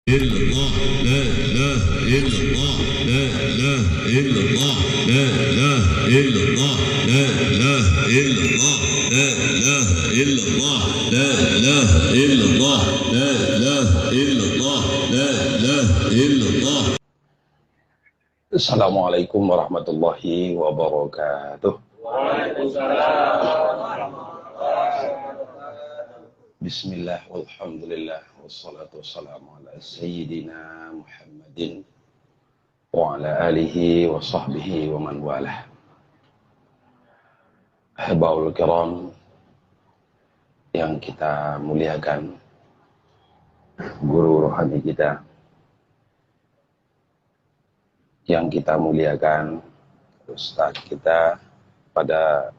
إلا الله لا إله إلا الله لا إله إلا الله لا إله إلا الله لا إله إلا الله لا إله إلا الله لا إله إلا الله لا إله إلا الله لا إله إلا الله. Assalamualaikum warahmatullahi wabarakatuh. Bismillah walhamdulillah wassalatu wassalamu ala sayyidina Muhammadin wa ala alihi wa sahbihi wa man walah. Ahbaul kiram yang kita muliakan, guru rohani kita yang kita muliakan, Ustadz kita, pada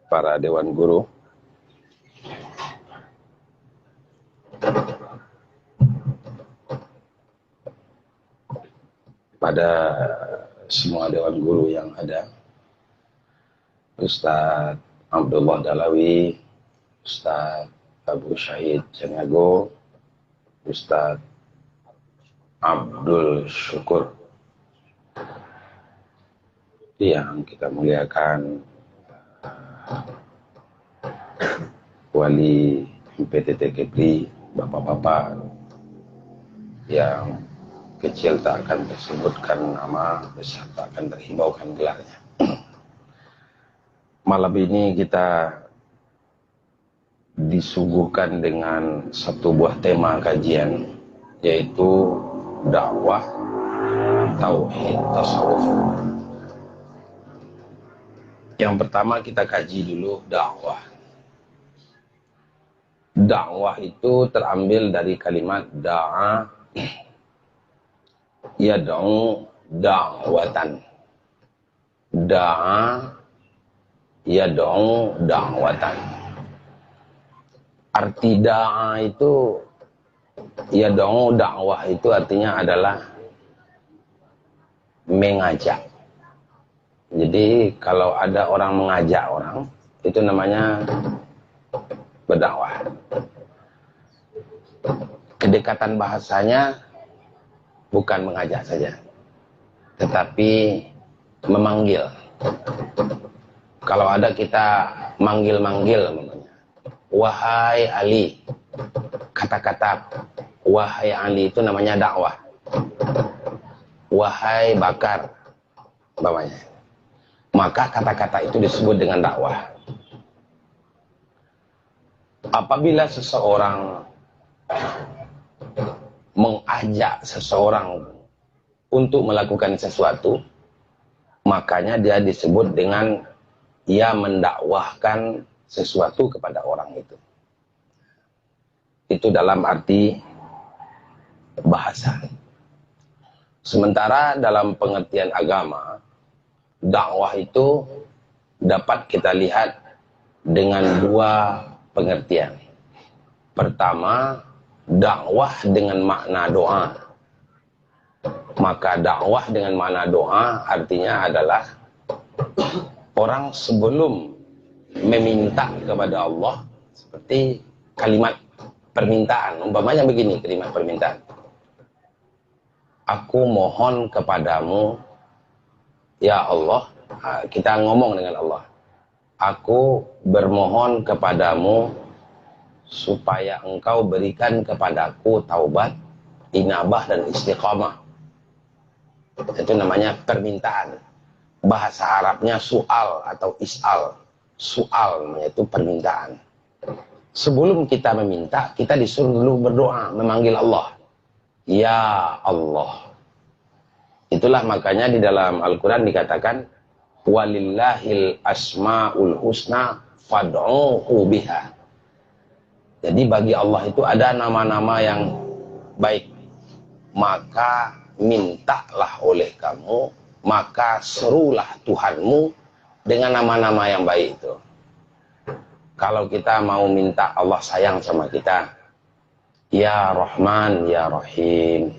para dewan guru, pada semua dewan guru yang ada, Ustadz Abdullah Dalawi, Ustadz Abu Syahid Janago, Ustadz Abdul Syukur yang kita muliakan, Wali PTT Kepri, bapak-bapak yang kecil tak akan tersebutkan nama, besar tak akan terhimbaukan gelarnya. Malam ini kita disuguhkan dengan satu buah tema kajian, yaitu dakwah, tauhid, tasawuf. Yang pertama kita kaji dulu dakwah. Dakwah itu terambil dari kalimat da'a yad'u da'watan. Da'a yad'u da'watan. Arti da'a itu, yad'u dakwah itu artinya adalah mengajak. Jadi kalau ada orang mengajak orang, itu namanya berdakwah. Kedekatan bahasanya bukan mengajak saja, tetapi memanggil. Kalau ada kita manggil-manggil, wahai Ali, kata-kata wahai Ali itu namanya dakwah. Wahai Bakar, umpamanya. Maka kata-kata itu disebut dengan dakwah. Apabila seseorang mengajak seseorang untuk melakukan sesuatu, makanya dia disebut dengan ia mendakwahkan sesuatu kepada orang itu. Itu dalam arti bahasa. Sementara dalam pengertian agama, dakwah itu dapat kita lihat dengan dua pengertian. Pertama, dakwah dengan makna doa. Maka dakwah dengan makna doa artinya adalah orang sebelum meminta kepada Allah, seperti kalimat permintaan. Umpamanya begini kalimat permintaan. Aku mohon kepadamu, ya Allah, kita ngomong dengan Allah. Aku bermohon kepadamu supaya engkau berikan kepadaku taubat, inabah, dan istiqamah. Itu namanya permintaan. Bahasa Arabnya su'al atau is'al. Su'al yaitu permintaan. Sebelum kita meminta, kita disuruh dulu berdoa, memanggil Allah. Ya Allah. Itulah makanya di dalam Al-Quran dikatakan walillahil asma'ul husna fad'uhu biha. Jadi bagi Allah itu ada nama-nama yang baik. Maka mintalah oleh kamu, maka serulah Tuhanmu dengan nama-nama yang baik itu. Kalau kita mau minta Allah sayang sama kita, ya Rahman, ya Rahim,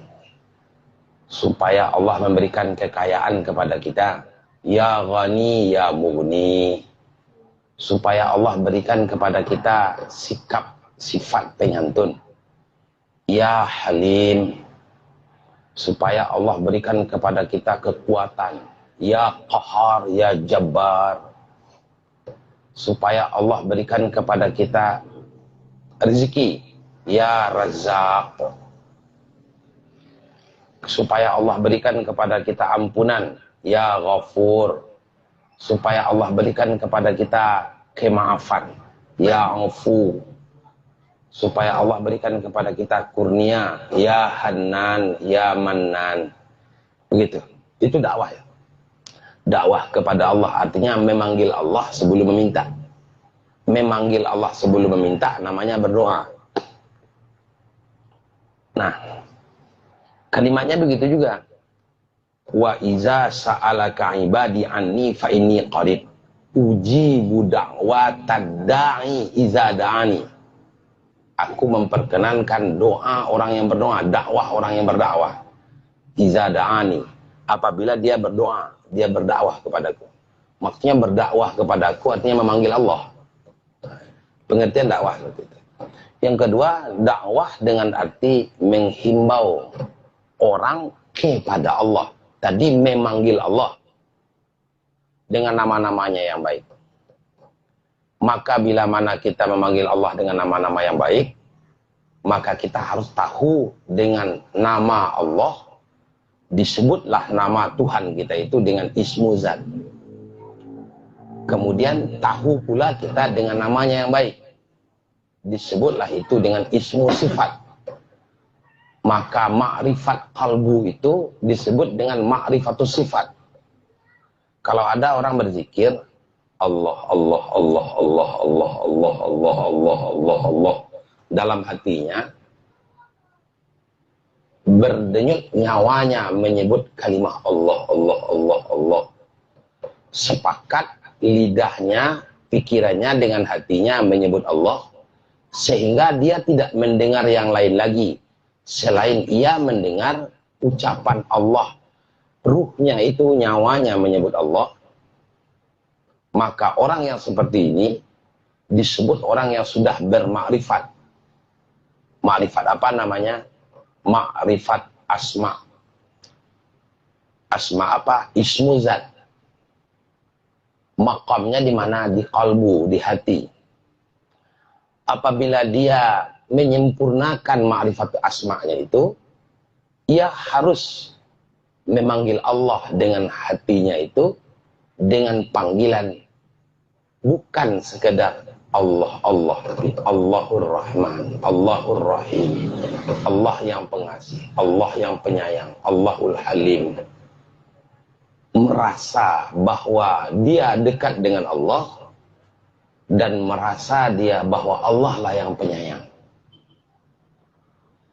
supaya Allah memberikan kekayaan kepada kita, ya Ghani, ya Mughni, supaya Allah berikan kepada kita sikap, sifat penyantun, Ya Halim, supaya Allah berikan kepada kita kekuatan. Ya Qahar, Ya Jabbar, supaya Allah berikan kepada kita rezeki. Ya Razzaq, supaya Allah berikan kepada kita ampunan. Ya Ghafur, supaya Allah berikan kepada kita kemaafan. Ya Afu, supaya Allah berikan kepada kita kurnia. Ya Hanan, Ya Mannan. Begitu. Itu dakwah ya. Dakwah kepada Allah artinya memanggil Allah sebelum meminta. Memanggil Allah sebelum meminta namanya berdoa. Nah, kalimatnya begitu juga. Wa iza sa'alaka ibadi anni fa inni qarib ujibu da'watad da'i iza da'ani. Aku memperkenankan doa orang yang berdoa, dakwah orang yang berdakwah. Iza da'ani, apabila dia berdoa, dia berdakwah kepadaku. Maksudnya berdakwah kepadaku artinya memanggil Allah. Pengertian dakwah seperti itu. Yang kedua, dakwah dengan arti menghimbau orang kepada Allah. Tadi memanggil Allah dengan nama-namanya yang baik. Maka bila mana kita memanggil Allah dengan nama-nama yang baik, maka kita harus tahu dengan nama Allah, disebutlah nama Tuhan kita itu dengan ismu zat. Kemudian tahu pula kita dengan namanya yang baik, disebutlah itu dengan ismu sifat. Maka ma'rifat qalbu itu disebut dengan ma'rifatus sifat. Kalau ada orang berzikir Allah, Allah, Allah, Allah, Allah, Allah, Allah, Allah, Allah, Allah, dalam hatinya berdenyut nyawanya menyebut kalimah Allah, Allah, Allah, Allah. Sepakat lidahnya, pikirannya dengan hatinya menyebut Allah, sehingga dia tidak mendengar yang lain lagi selain ia mendengar ucapan Allah. Ruhnya itu, nyawanya menyebut Allah. Maka orang yang seperti ini disebut orang yang sudah bermakrifat. Makrifat apa namanya? Makrifat asma. Asma apa? Ismu zat. Makamnya di mana? Di kalbu, di hati. Apabila dia menyempurnakan makrifat asma'nya itu, ia harus memanggil Allah dengan hatinya itu dengan panggilan bukan sekedar Allah, Allah, tapi Allahur Rahman, Allahur Rahim, Allah yang pengasih, Allah yang penyayang, Allahul Halim. Merasa bahwa dia dekat dengan Allah dan merasa dia bahwa Allah lah yang penyayang,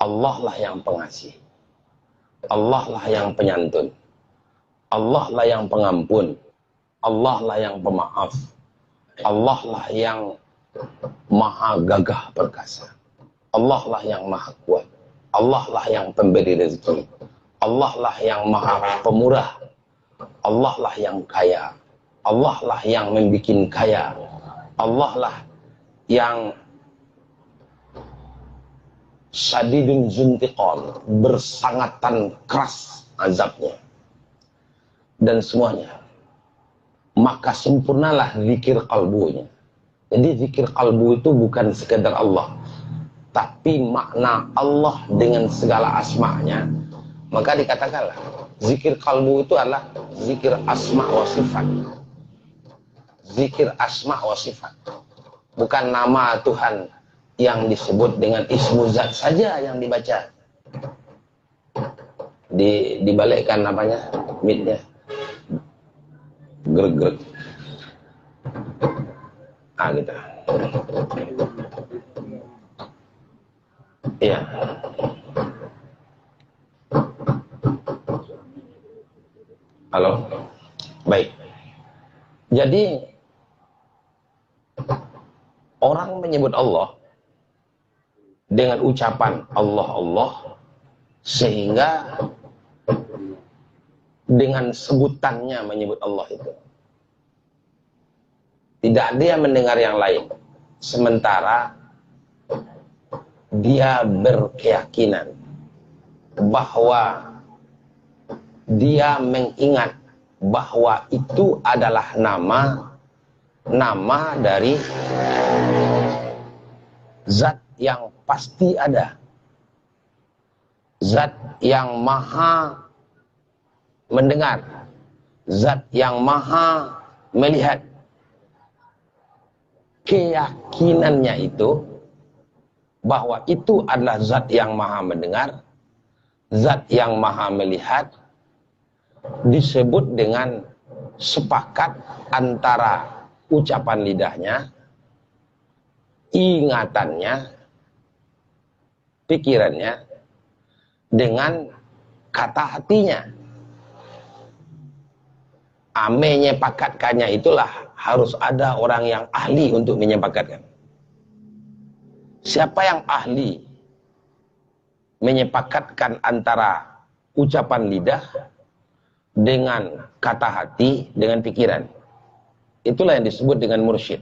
Allah lah yang pengasih, Allah lah yang penyantun, Allah lah yang pengampun, Allah lah yang pemaaf, Allah lah yang maha gagah perkasa, Allah lah yang maha kuat, Allah lah yang pemberi rezeki, Allah lah yang maha pemurah, Allah lah yang kaya, Allah lah yang membikin kaya, Allah lah yang syadidun zuntiqam, bersangatan keras azabnya dan semuanya. Maka sempurnalah zikir kalbunya. Jadi zikir kalbu itu bukan sekedar Allah, tapi makna Allah dengan segala asma'nya. Maka dikatakanlah zikir kalbu itu adalah zikir asma' wa sifat. Zikir asma' wa sifat, bukan nama Tuhan yang disebut dengan ismu zat saja yang dibaca. Dibalikkan namanya, mitnya. Greg. Ah gitu. Iya. Halo. Baik. Jadi orang menyebut Allah dengan ucapan Allah, Allah, sehingga dengan sebutannya menyebut Allah itu tidak ada yang mendengar yang lain, sementara dia berkeyakinan bahwa dia mengingat bahwa itu adalah nama dari zat yang pasti ada, zat yang maha mendengar, zat yang maha melihat. Keyakinannya itu bahwa itu adalah zat yang maha mendengar, zat yang maha melihat, disebut dengan sepakat antara ucapan lidahnya, ingatannya, pikirannya, dengan kata hatinya. Menyepakatkannya itulah harus ada orang yang ahli untuk menyepakatkan. Siapa yang ahli menyepakatkan antara ucapan lidah dengan kata hati, dengan pikiran, itulah yang disebut dengan mursyid.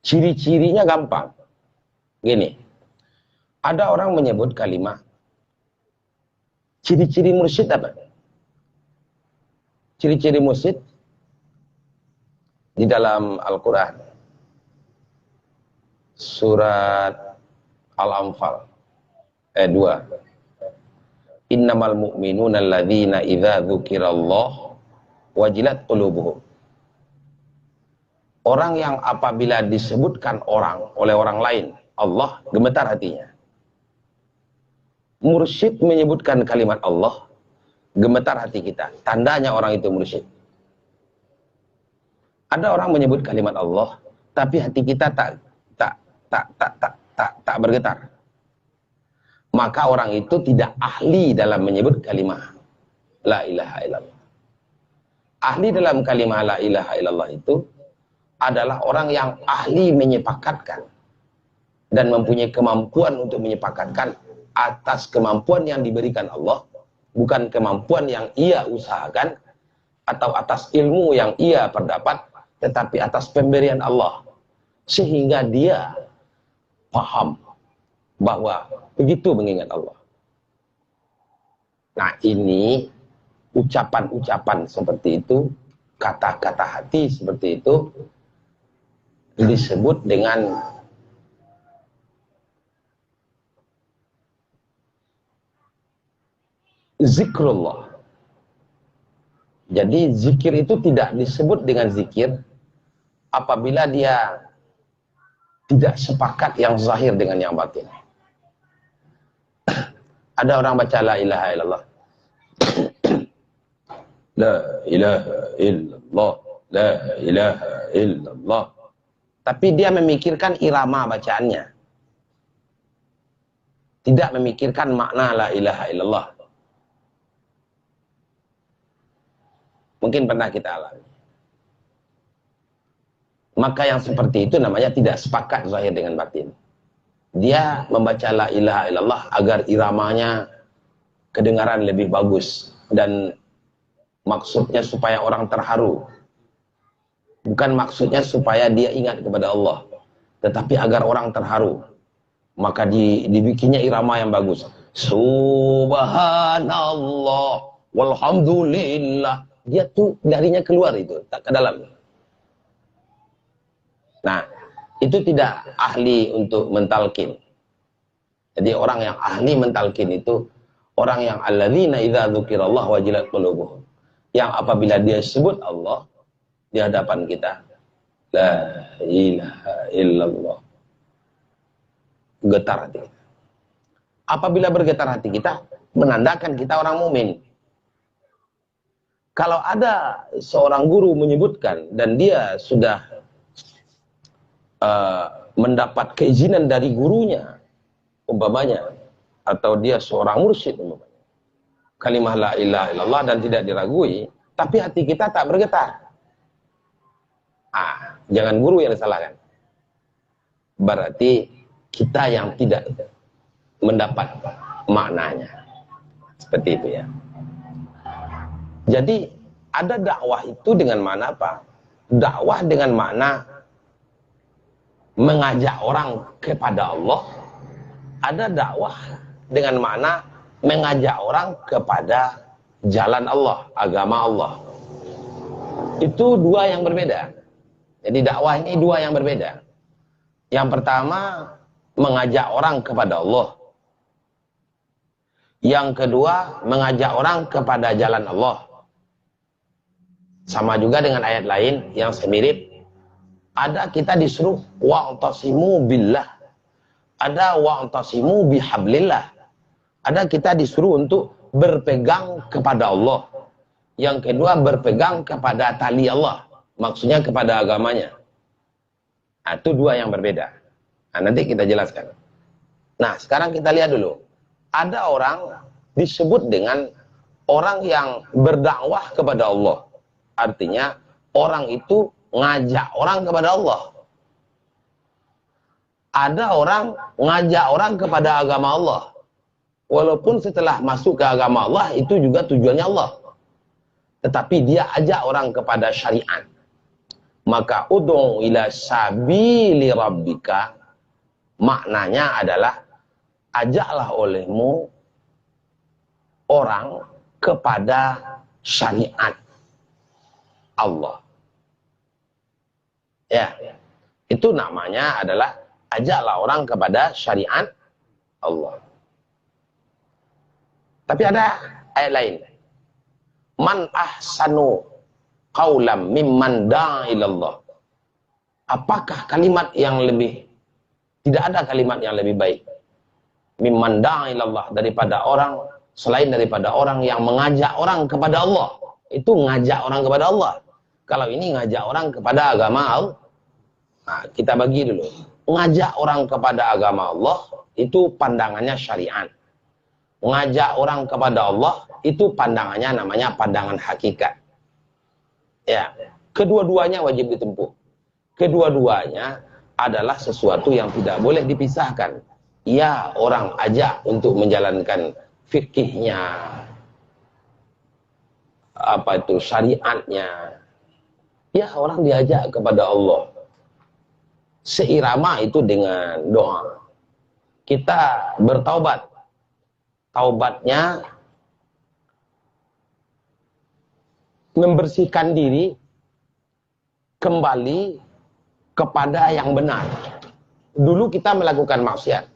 Ciri-cirinya gampang. Gini, ada orang menyebut kalimat, ciri-ciri mursyid apa? Ciri-ciri mursyid di dalam Al-Quran, surat Al-Anfal ayat 2. Innamal mu'minuna alladzina idza dzukirallah wajilat qulubuhum. Orang yang apabila disebutkan oleh orang lain Allah, gemetar hatinya. Mursyid menyebutkan kalimat Allah, gemetar hati kita. Tandanya orang itu mursyid. Ada orang menyebut kalimat Allah, tapi hati kita tak bergetar. Maka orang itu tidak ahli dalam menyebut kalimat la ilaha illallah. Ahli dalam kalimat la ilaha illallah itu adalah orang yang ahli menyepakatkan dan mempunyai kemampuan untuk menyepakatkan atas kemampuan yang diberikan Allah, bukan kemampuan yang ia usahakan atau atas ilmu yang ia perdapat, tetapi atas pemberian Allah, sehingga dia paham bahwa begitu mengingat Allah. Nah, ini ucapan-ucapan seperti itu, kata-kata hati seperti itu disebut dengan zikrullah. Jadi zikir itu tidak disebut dengan zikir apabila dia tidak sepakat yang zahir dengan yang batin. Ada orang baca la ilaha illallah, la ilaha illallah, la ilaha illallah, tapi dia memikirkan irama bacaannya, tidak memikirkan makna la ilaha illallah. Mungkin pernah kita alami. Maka yang seperti itu namanya tidak sepakat zahir dengan batin. Dia membaca la ilaha illallah agar iramanya kedengaran lebih bagus, dan maksudnya supaya orang terharu. Bukan maksudnya supaya dia ingat kepada Allah, tetapi agar orang terharu. Maka dibikinnya irama yang bagus. Subhanallah walhamdulillah. Dia tuh darinya keluar itu, tak ke dalam. Nah, itu tidak ahli untuk mentalkin. Jadi orang yang ahli mentalkin itu orang yang alladzina idza dzukirallah wajilat qulubuhum. Yang apabila dia sebut Allah di hadapan kita, la ilaha illallah, getar hati kita. Apabila bergetar hati kita, menandakan kita orang mukmin. Kalau ada seorang guru menyebutkan dan dia sudah mendapat keizinan dari gurunya, umpamanya, atau dia seorang mursyid umpamanya, kalimah la ilaha illallah dan tidak diragui, tapi hati kita tak bergetar, jangan guru yang disalahkan, berarti kita yang tidak mendapat maknanya. Seperti itu ya. Jadi ada dakwah itu dengan makna apa? Dakwah dengan makna mengajak orang kepada Allah, ada dakwah dengan makna mengajak orang kepada jalan Allah, agama Allah. Itu dua yang berbeda. Jadi dakwah ini dua yang berbeda. Yang pertama, mengajak orang kepada Allah. Yang kedua, mengajak orang kepada jalan Allah. Sama juga dengan ayat lain yang semirip. Ada kita disuruh wa'tasimu billah. Ada wa'tasimu bihablillah. Ada kita disuruh untuk berpegang kepada Allah. Yang kedua, berpegang kepada tali Allah. Maksudnya kepada agamanya. Nah, itu dua yang berbeda. Nah, nanti kita jelaskan. Nah, sekarang kita lihat dulu. Ada orang disebut dengan orang yang berdakwah kepada Allah. Artinya, orang itu ngajak orang kepada Allah. Ada orang ngajak orang kepada agama Allah. Walaupun setelah masuk ke agama Allah, itu juga tujuannya Allah. Tetapi dia ajak orang kepada syariat. Maka ud'u ila sabili rabbika, maknanya adalah ajaklah olehmu orang kepada syariat Allah. Ya, itu namanya adalah ajaklah orang kepada syariat Allah. Tapi ada ayat lain. Man ahsanu qawlam mimman da'a ilallah. Apakah kalimat yang lebih, tidak ada kalimat yang lebih baik mimman da'a ilallah, daripada orang, selain daripada orang yang mengajak orang kepada Allah. Itu ngajak orang kepada Allah. Kalau ini ngajak orang kepada agama Allah. Nah, kita bagi dulu. Ngajak orang kepada agama Allah itu pandangannya syariat. Ngajak orang kepada Allah itu pandangannya namanya pandangan hakikat. Ya, kedua-duanya wajib ditempuh. Kedua-duanya adalah sesuatu yang tidak boleh dipisahkan. Ya, orang ajak untuk menjalankan fikihnya, apa itu syariatnya. Ya, orang diajak kepada Allah. Seirama itu dengan doa. Kita bertaubat. Taubatnya membersihkan diri kembali kepada yang benar. Dulu kita melakukan maksiat,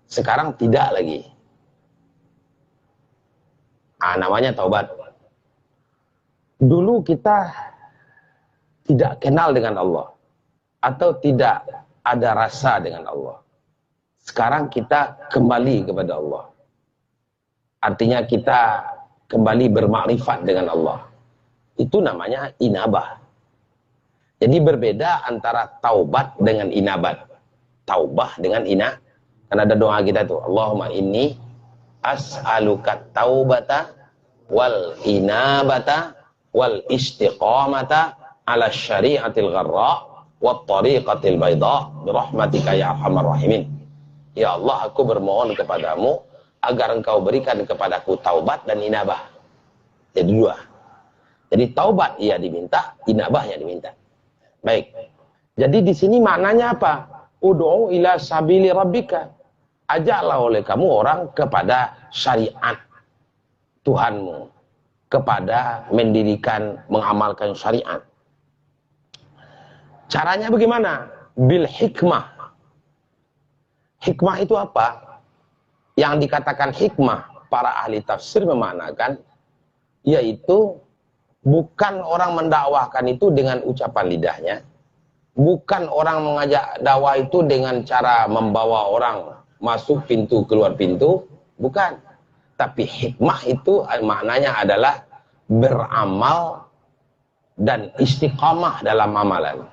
sekarang tidak lagi. Namanya taubat. Dulu kita tidak kenal dengan Allah, atau tidak ada rasa dengan Allah. Sekarang kita kembali kepada Allah. Artinya kita kembali bermakrifat dengan Allah. Itu namanya inabah. Jadi berbeda antara taubat dengan inabat. Taubah dengan kan ada doa kita tuh. Allahumma inni as'aluka taubata wal inabata wal istiqamata ala syari'atil gharra wa tariqatil bayda birahmatika ya arhamar rahimin. Ya Allah, aku bermohon kepadamu agar engkau berikan kepadaku taubat dan inabah. Jadi dua. Jadi taubat ia diminta, inabahnya diminta. Baik. Jadi di sini maknanya apa? Ud'u ila sabili rabbika. Ajaklah oleh kamu orang kepada syariat Tuhanmu, kepada mendirikan, mengamalkan syariat. Caranya bagaimana? Bil hikmah. Hikmah itu apa? Yang dikatakan hikmah, para ahli tafsir memaknakan, yaitu bukan orang mendakwahkan itu dengan ucapan lidahnya, bukan orang mengajak dakwah itu dengan cara membawa orang masuk pintu keluar pintu, bukan. Tapi hikmah itu maknanya adalah beramal dan istiqamah dalam amalan.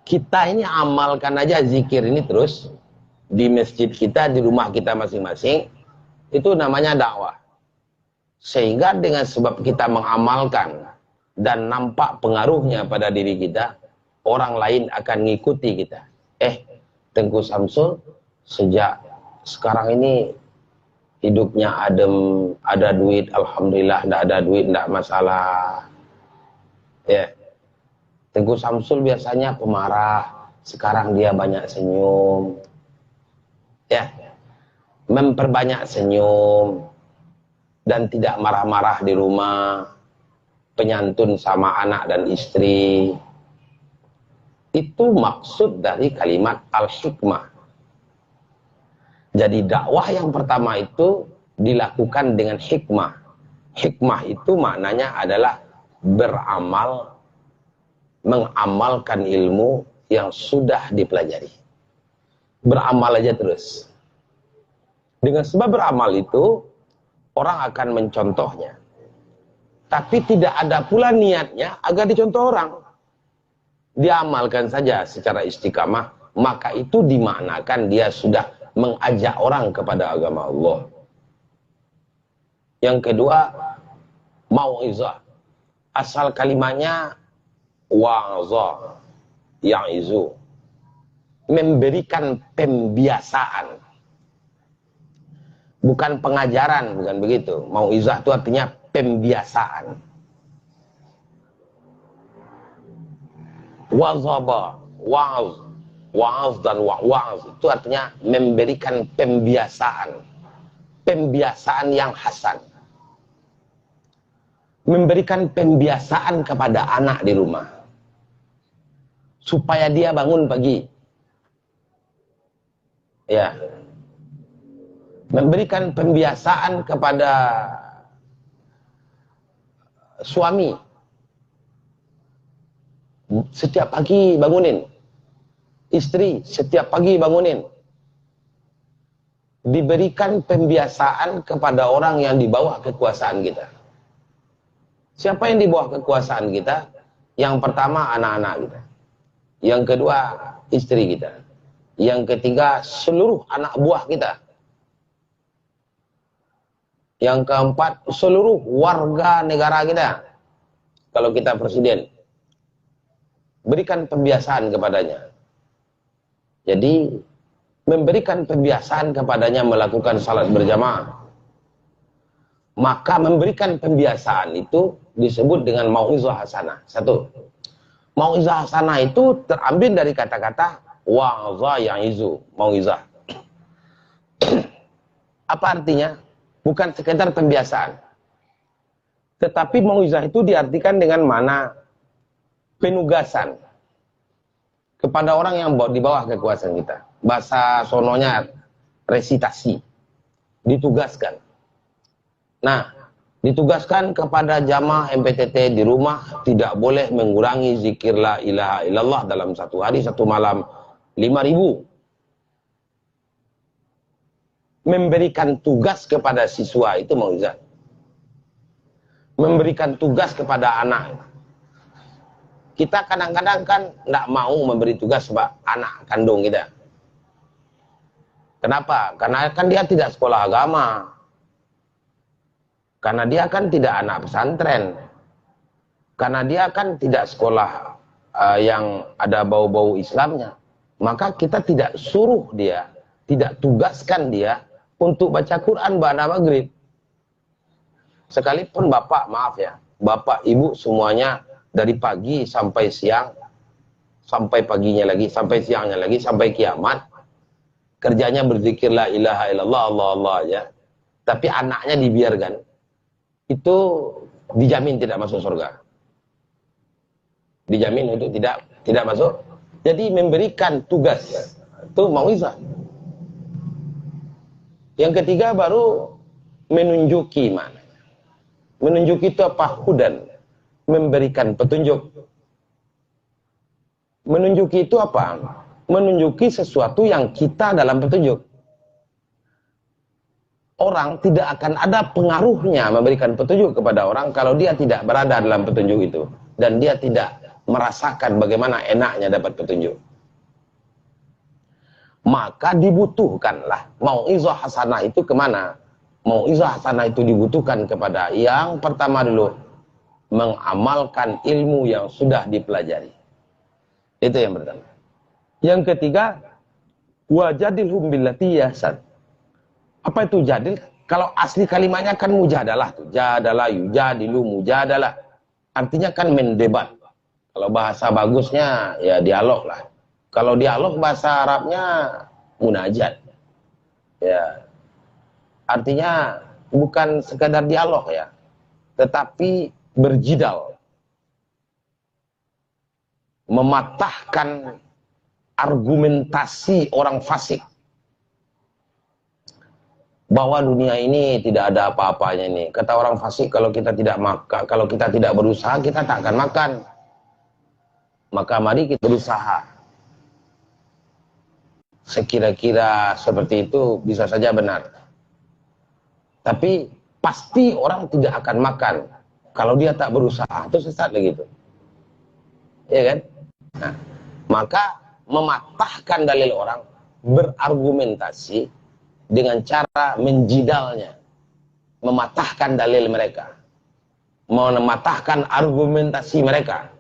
Kita ini amalkan aja zikir ini terus di masjid kita, di rumah kita masing-masing, itu namanya dakwah. Sehingga dengan sebab kita mengamalkan dan nampak pengaruhnya pada diri kita, orang lain akan ngikuti kita. Tengku Samsul sejak sekarang ini hidupnya adem, ada duit, alhamdulillah. Tidak ada duit, tidak masalah. Ya, Tengku Samsul biasanya pemarah, sekarang dia banyak senyum. Ya, memperbanyak senyum dan tidak marah-marah di rumah, penyantun sama anak dan istri. Itu maksud dari kalimat al-hikmah. Jadi dakwah yang pertama itu dilakukan dengan hikmah. Hikmah itu maknanya adalah beramal, mengamalkan ilmu yang sudah dipelajari. Beramal aja terus. Dengan sebab beramal itu, orang akan mencontohnya. Tapi tidak ada pula niatnya agar dicontoh orang. Diamalkan saja secara istiqamah, maka itu dimaknakan dia sudah mengajak orang kepada agama Allah. Yang kedua, mau'izah. Asal kalimatnya wa'azah, ya'izu. Memberikan pembiasaan. Bukan pengajaran, bukan begitu. Mau'izah itu artinya pembiasaan. Wazaba, wa'az. Wa'az dan wa'az itu artinya memberikan pembiasaan. Pembiasaan yang hasan. Memberikan pembiasaan kepada anak di rumah. Supaya dia bangun pagi. Ya, memberikan pembiasaan kepada suami. Setiap pagi bangunin. Istri setiap pagi bangunin. Diberikan pembiasaan kepada orang yang di bawah kekuasaan kita. Siapa yang di bawah kekuasaan kita? Yang pertama anak-anak kita. Yang kedua istri kita. Yang ketiga seluruh anak buah kita. Yang keempat seluruh warga negara kita. Kalau kita presiden, berikan pembiasaan kepadanya. Jadi memberikan pembiasaan kepadanya melakukan salat berjamaah. Maka memberikan pembiasaan itu disebut dengan mau'izah hasanah. Satu, mau'izah hasanah itu terambil dari kata-kata wa'azah ya'izu, mau'izah. Apa artinya? Bukan sekedar pembiasaan. Tetapi mau'izah itu diartikan dengan mana penugasan kepada orang yang di bawah kekuasaan kita. Bahasa sononya resitasi. Ditugaskan. Nah, ditugaskan kepada jamaah MPTT di rumah tidak boleh mengurangi zikir la ilaha illallah dalam satu hari, satu malam 5.000. Memberikan tugas kepada siswa itu mau'izah. Memberikan tugas kepada anak. Kita kadang-kadang kan tidak mau memberi tugas sebab anak kandung kita. Kenapa? Karena kan dia tidak sekolah agama. Karena dia kan tidak anak pesantren. Karena dia kan tidak sekolah yang ada bau-bau Islamnya. Maka kita tidak suruh dia, tidak tugaskan dia untuk baca Quran pada maghrib. Sekalipun bapak, maaf ya, bapak ibu semuanya dari pagi sampai siang, sampai paginya lagi, sampai siangnya lagi, sampai kiamat, kerjanya berzikir la ilaha illallah, Allah Allah aja. Tapi anaknya dibiarkan, itu dijamin tidak masuk surga. Dijamin itu tidak masuk. Jadi memberikan tugas itu mau'izah. Yang ketiga baru menunjuki mana. Menunjuki itu apa? Hudan. Memberikan petunjuk. Menunjuki itu apa? Menunjuki sesuatu yang kita dalam petunjuk. Orang tidak akan ada pengaruhnya memberikan petunjuk kepada orang kalau dia tidak berada dalam petunjuk itu. Dan dia tidak merasakan bagaimana enaknya dapat petunjuk. Maka dibutuhkanlah mau'izah hasanah itu kemana? Mau'izah hasanah itu dibutuhkan kepada yang pertama dulu, mengamalkan ilmu yang sudah dipelajari. Itu yang pertama. Yang ketiga, wajadilhum billati yahsan. Apa itu jadil? Kalau asli kalimatnya kan mujadalah tuh. Jadalah, yujadilu, mujadalah. Artinya kan mendebat. Kalau bahasa bagusnya ya dialog lah. Kalau dialog bahasa Arabnya munajat. Ya. Artinya bukan sekadar dialog ya, tetapi berjidal. Mematahkan argumentasi orang fasik. Bahwa dunia ini tidak ada apa-apanya nih. Kata orang fasik, kalau kita tidak makan, kalau kita tidak berusaha, kita tak akan makan. Maka mari kita berusaha. Sekira-kira seperti itu bisa saja benar. Tapi pasti orang tidak akan makan kalau dia tak berusaha. Itu sesat begitu. Ya kan? Nah, maka mematahkan dalil orang, berargumentasi dengan cara menjidalnya, mematahkan dalil mereka, mematahkan argumentasi mereka.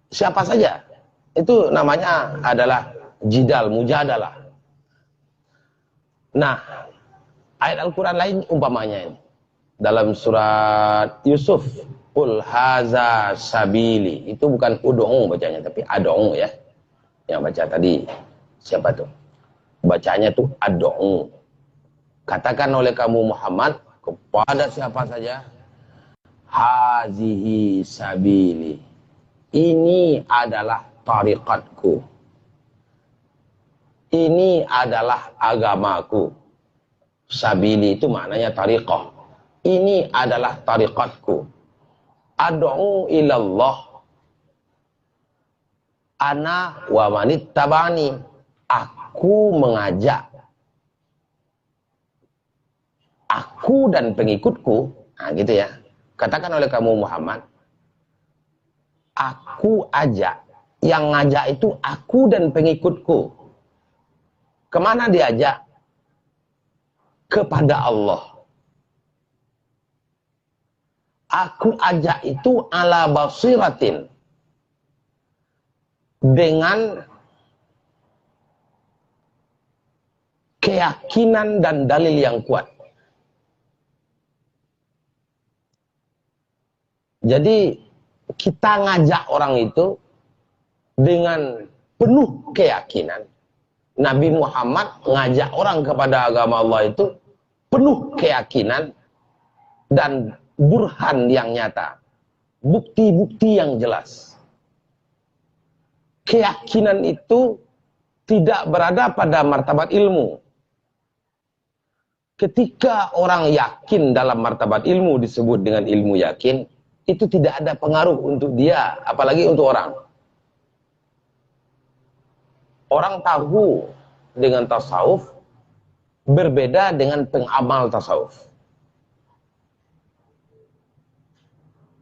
Siapa saja, itu namanya adalah jidal, mujadalah. Nah, ayat Al-Quran lain umpamanya ini, dalam surat Yusuf, Qul haza sabili, itu bukan ud'u bacanya, tapi ad'u ya. Yang baca tadi, siapa tuh? Bacanya tuh ad'u. Katakan oleh kamu Muhammad kepada siapa saja, hazihi sabili, ini adalah tariqatku, ini adalah agamaku. Sabili itu maknanya tariqah. Ini adalah tariqatku. Ad'u ilallah ana wa manittabani. Aku mengajak, aku dan pengikutku, nah gitu ya. Katakan oleh kamu Muhammad, aku ajak, yang ngajak itu aku dan pengikutku. Kemana diajak? Kepada Allah. Aku ajak itu ala basiratin, dengan keyakinan dan dalil yang kuat. Jadi kita ngajak orang itu dengan penuh keyakinan. Nabi Muhammad ngajak orang kepada agama Allah itu penuh keyakinan dan burhan yang nyata, bukti-bukti yang jelas. Keyakinan itu tidak berada pada martabat ilmu. Ketika orang yakin dalam martabat ilmu disebut dengan ilmu yakin, itu tidak ada pengaruh untuk dia, apalagi untuk orang. Orang tahu dengan tasawuf berbeda dengan pengamal tasawuf.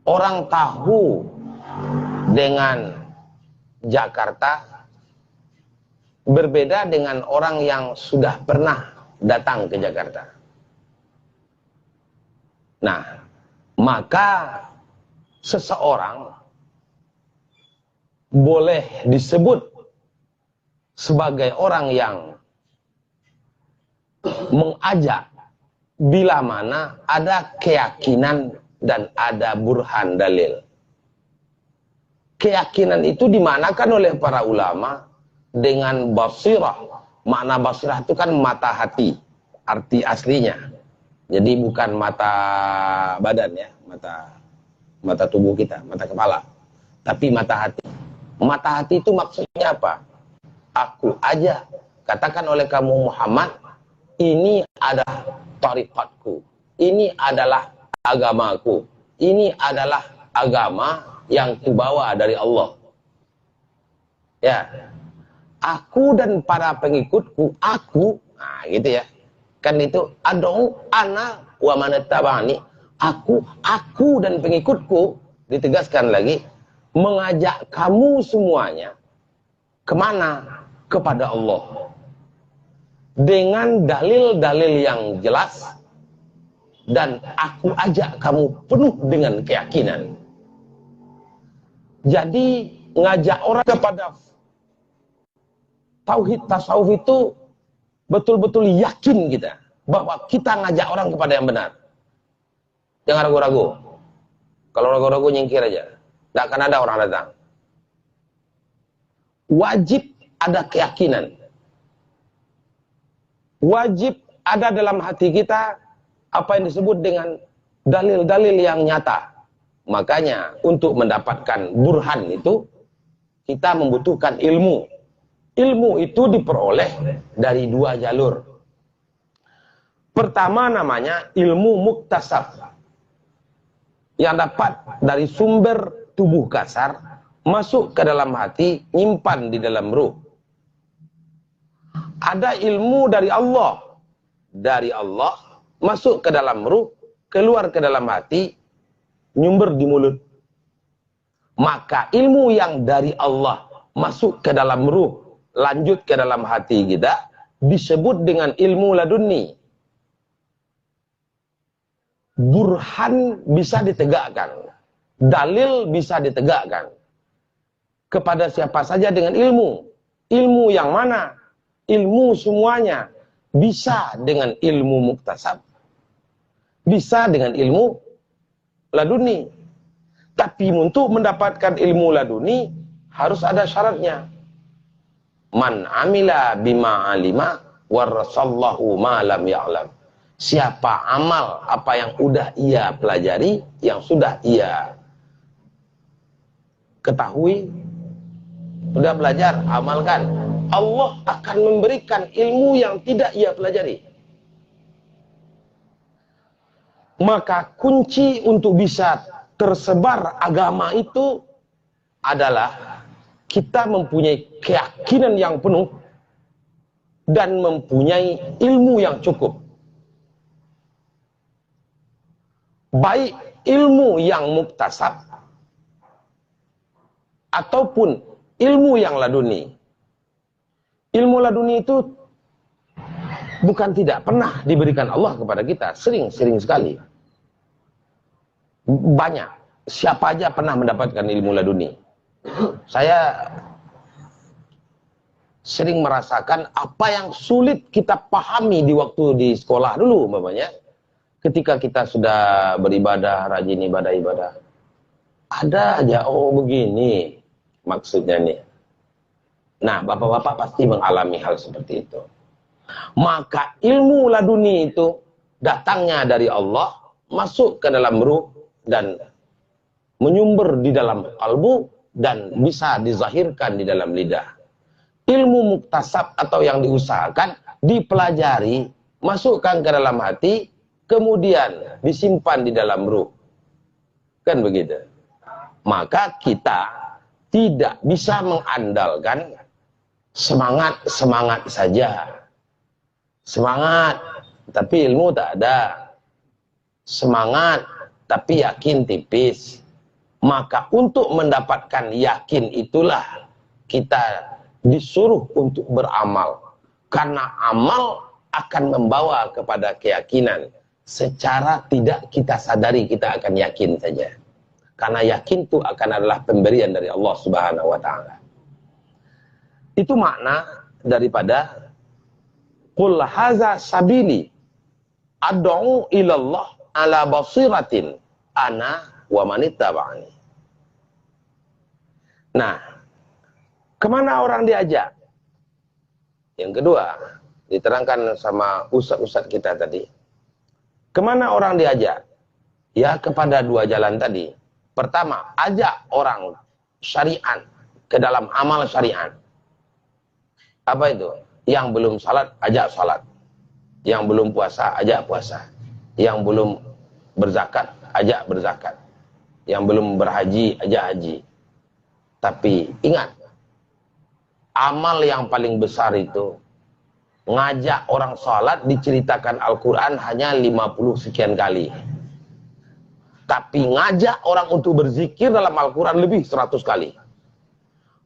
Orang tahu dengan Jakarta berbeda dengan orang yang sudah pernah datang ke Jakarta. Nah, maka seseorang boleh disebut sebagai orang yang mengajak bila mana ada keyakinan dan ada burhan dalil. Keyakinan itu dimanakan oleh para ulama dengan basirah. Makna basirah itu kan mata hati, arti aslinya. Jadi bukan mata badan ya, mata tubuh kita, mata kepala, tapi mata hati. Mata hati itu maksudnya apa? Aku aja, katakan oleh kamu Muhammad, ini adalah tariqatku, ini adalah agamaku, ini adalah agama yang kubawa dari Allah. Ya, aku dan para pengikutku, aku, nah gitu ya, kan itu ad'u ana wa manattaba'ani, aku dan pengikutku, ditegaskan lagi, mengajak kamu semuanya kemana? Kepada Allah, dengan dalil-dalil yang jelas, dan aku ajak kamu penuh dengan keyakinan. Jadi ngajak orang kepada tauhid tasawuf itu betul-betul yakin kita bahwa kita ngajak orang kepada yang benar. Jangan ragu-ragu. Kalau ragu-ragu nyingkir aja. Tidak akan ada orang datang. Wajib ada keyakinan. Wajib ada dalam hati kita apa yang disebut dengan dalil-dalil yang nyata. Makanya untuk mendapatkan burhan itu kita membutuhkan ilmu. Ilmu itu diperoleh dari dua jalur. Pertama namanya ilmu muktasab, yang dapat dari sumber tubuh kasar masuk ke dalam hati, nyimpan di dalam ruh. Ada ilmu dari Allah masuk ke dalam ruh, keluar ke dalam hati, nyumber di mulut. Maka ilmu yang dari Allah masuk ke dalam ruh, lanjut ke dalam hati kita, disebut dengan ilmu laduni. Burhan bisa ditegakkan, dalil bisa ditegakkan kepada siapa saja dengan ilmu. Ilmu yang mana? Ilmu semuanya. Bisa dengan ilmu muktasab, bisa dengan ilmu laduni. Tapi untuk mendapatkan ilmu laduni harus ada syaratnya. Man amila bima alima warasallahu ma lam ya'lam. Siapa amal apa yang udah ia pelajari, yang sudah ia ketahui, sudah belajar, amalkan, Allah akan memberikan ilmu yang tidak ia pelajari. Maka kunci untuk bisa tersebar agama itu adalah kita mempunyai keyakinan yang penuh dan mempunyai ilmu yang cukup. Baik ilmu yang muktasab ataupun ilmu yang laduni. Ilmu laduni itu bukan tidak pernah diberikan Allah kepada kita, sering sekali. Banyak, siapa aja pernah mendapatkan ilmu laduni. Saya sering merasakan apa yang sulit kita pahami di waktu di sekolah dulu, umpamanya. Ketika kita sudah beribadah, rajin ibadah. Ada aja, oh begini maksudnya nih. Nah, bapak-bapak pasti mengalami hal seperti itu. Maka ilmu laduni itu datangnya dari Allah, masuk ke dalam ruh dan menyumber di dalam kalbu dan bisa dizahirkan di dalam lidah. Ilmu muktasab atau yang diusahakan, dipelajari, masukkan ke dalam hati, kemudian disimpan di dalam ruh. Kan begitu. Maka kita tidak bisa mengandalkan semangat saja. Semangat, tapi ilmu tak ada. Semangat, tapi yakin tipis. Maka untuk mendapatkan yakin itulah kita disuruh untuk beramal. Karena amal akan membawa kepada keyakinan. Secara tidak kita sadari kita akan yakin saja. Karena yakin itu akan adalah pemberian dari Allah Subhanahu wa Ta'ala. Itu makna daripada qul haza sabili ad'u ilallah ala basiratin ana wa manittaba'ani. Nah, kemana orang diajak? Yang kedua, diterangkan sama ustaz-ustaz kita tadi. Kemana orang diajak? Ya, kepada dua jalan tadi. Pertama, ajak orang syariat ke dalam amal syariat. Apa itu? Yang belum salat, ajak salat. Yang belum puasa, ajak puasa. Yang belum berzakat, ajak berzakat. Yang belum berhaji, ajak haji. Tapi ingat, amal yang paling besar itu ngajak orang salat, diceritakan Al-Quran hanya 50 sekian kali. Tapi ngajak orang untuk berzikir dalam Al-Quran lebih 100 kali.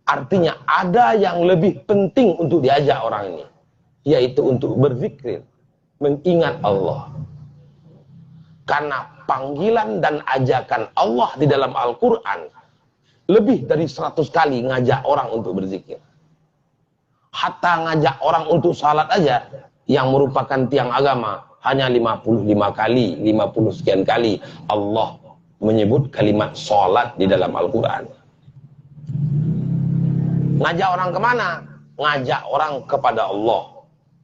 Artinya ada yang lebih penting untuk diajak orang ini, yaitu untuk berzikir, mengingat Allah. Karena panggilan dan ajakan Allah di dalam Al-Quran lebih dari 100 kali ngajak orang untuk berzikir. Hatta ngajak orang untuk salat aja, yang merupakan tiang agama, hanya 55 kali, 50 sekian kali Allah menyebut kalimat salat di dalam Al-Quran. Ngajak orang kemana? ngajak orang kepada Allah.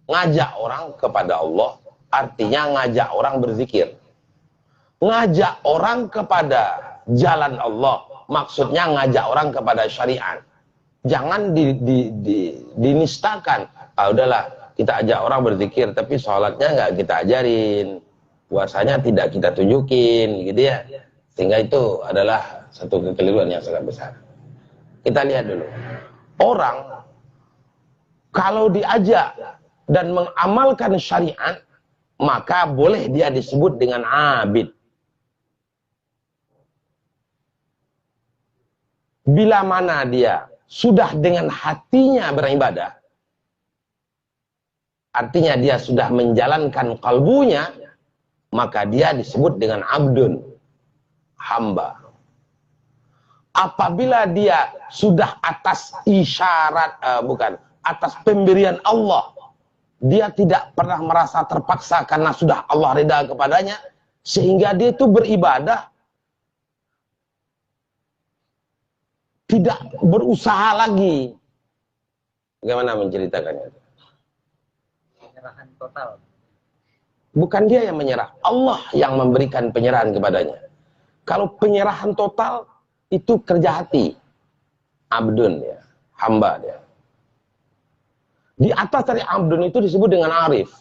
Ngajak orang kepada Allah artinya ngajak orang berzikir. Ngajak orang kepada jalan Allah, maksudnya ngajak orang kepada syariat. Jangan dinistakan. Udahlah, kita ajak orang berzikir, tapi sholatnya nggak kita ajarin, puasanya tidak kita tunjukin, gitu ya. Sehingga itu adalah satu kekeliruan yang sangat besar. Kita lihat dulu. Orang kalau diajak dan mengamalkan syariat, maka boleh dia disebut dengan abid. Bila mana dia sudah dengan hatinya beribadah, artinya dia sudah menjalankan kalbunya, maka dia disebut dengan abdun, hamba. Apabila dia sudah atas isyarat, atas pemberian Allah, dia tidak pernah merasa terpaksa karena sudah Allah ridha kepadanya, sehingga dia itu beribadah tidak berusaha lagi. Bagaimana menceritakannya? Penyerahan total. Bukan dia yang menyerah, Allah yang memberikan penyerahan kepadanya. Kalau penyerahan total itu kerja hati, abdun ya, hamba dia. Di atas dari abdun itu disebut dengan arif.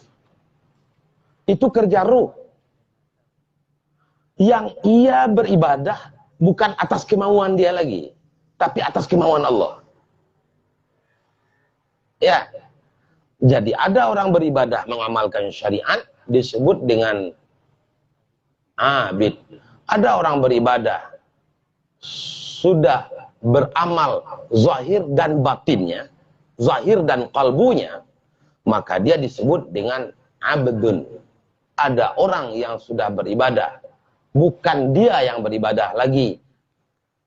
Itu kerja ruh. Yang ia beribadah bukan atas kemauan dia lagi, tapi atas kemauan Allah. Ya. Jadi ada orang beribadah mengamalkan syariat disebut dengan abid. Ada orang beribadah sudah beramal zahir dan batinnya, zahir dan kalbunya, maka dia disebut dengan abdun. Ada orang yang sudah beribadah, bukan dia yang beribadah lagi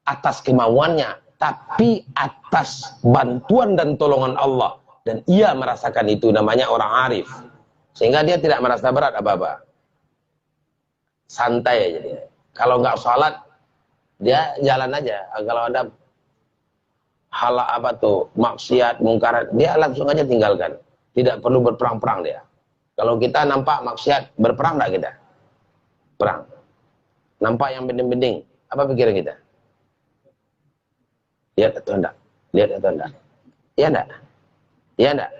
atas kemauannya, tapi atas bantuan dan tolongan Allah. Dan ia merasakan itu, namanya orang arif. Sehingga dia tidak merasa berat apa-apa. Santai aja dia. Kalau nggak sholat, dia jalan aja. Kalau ada hal apa tuh, maksiat, mungkarat, dia langsung aja tinggalkan. Tidak perlu berperang-perang dia. Kalau kita nampak maksiat, berperang nggak kita? Perang. Nampak yang bening-bening, apa pikiran kita? Lihat atau enggak? Lihat atau enggak? Iya enggak? Iya enggak?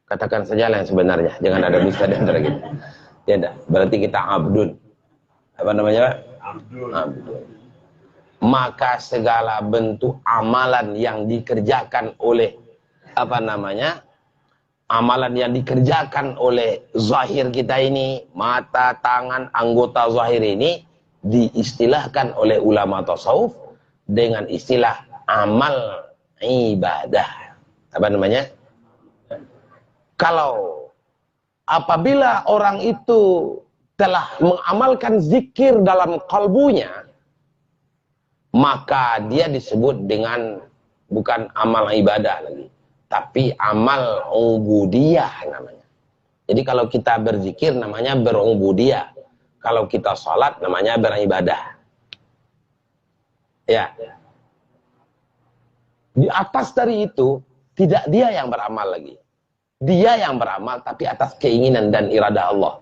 Katakan saja yang sebenarnya, jangan ada dusta di antara kita. Iya enggak? Berarti kita abdun. Apa namanya, Pak? Abdun. Maka segala bentuk amalan yang dikerjakan oleh amalan yang dikerjakan oleh zahir kita ini, mata, tangan, anggota zahir ini diistilahkan oleh ulama tasawuf dengan istilah amal ibadah. Apa namanya? Kalau apabila orang itu telah mengamalkan zikir dalam kalbunya, maka dia disebut dengan bukan amal ibadah lagi, tapi amal ubudiyah namanya. Jadi kalau kita berzikir namanya berubudiyah, kalau kita sholat namanya beribadah. Ya. Di atas dari itu tidak dia yang beramal lagi. Dia yang beramal tapi atas keinginan dan iradah Allah,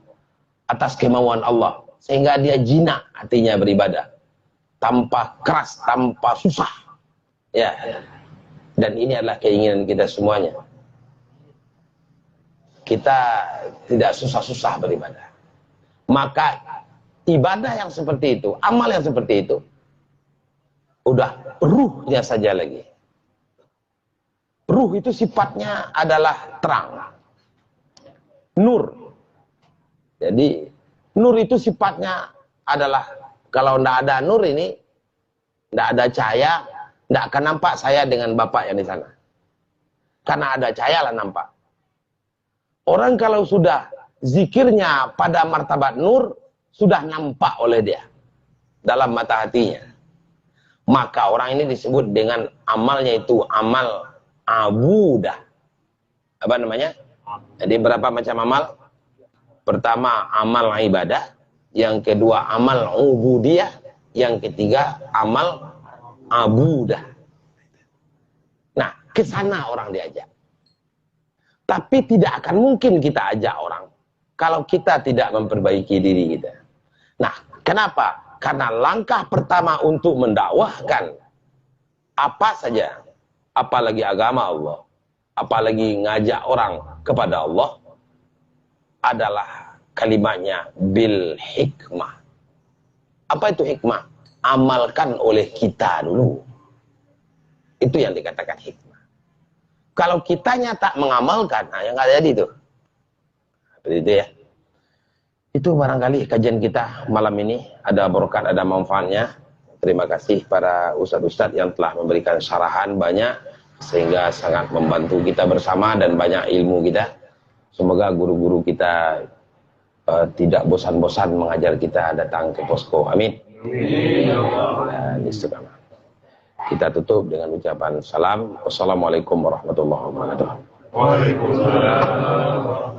atas kemauan Allah, sehingga dia jinak hatinya beribadah tanpa keras, tanpa susah. Ya. Dan ini adalah keinginan kita semuanya. Kita tidak susah-susah beribadah. Maka ibadah yang seperti itu, amal yang seperti itu, udah ruhnya saja lagi. Ruh itu sifatnya adalah terang, nur. Jadi nur itu sifatnya adalah, kalau tidak ada nur ini, tidak ada cahaya, tidak akan nampak saya dengan bapak yang di sana. Karena ada cahaya lah nampak. Orang kalau sudah zikirnya pada martabat nur, sudah nampak oleh dia dalam mata hatinya. Maka orang ini disebut dengan amalnya itu amal abudah. Apa namanya? Jadi berapa macam amal? Pertama amal ibadah, yang kedua amal ubudiyah, yang ketiga amal abudah. Nah, ke sana orang diajak. Tapi tidak akan mungkin kita ajak orang kalau kita tidak memperbaiki diri kita. Nah, kenapa? Karena langkah pertama untuk mendakwahkan apa saja, apalagi agama Allah, apalagi ngajak orang kepada Allah, adalah kalimatnya bil hikmah. Apa itu hikmah? Amalkan oleh kita dulu. Itu yang dikatakan hikmah. Kalau kitanya tak mengamalkan, nah yang nggak jadi itu. Seperti itu ya. Itu barangkali kajian kita malam ini. Ada berkat, ada manfaatnya. Terima kasih para ustadz-ustadz yang telah memberikan syarahan banyak, sehingga sangat membantu kita bersama dan banyak ilmu kita. Semoga guru-guru kita tidak bosan-bosan mengajar kita datang ke posko. Amin. Dan istiqamah. Kita tutup dengan ucapan salam. Wassalamualaikum warahmatullahi wabarakatuh. Waalaikumsalam.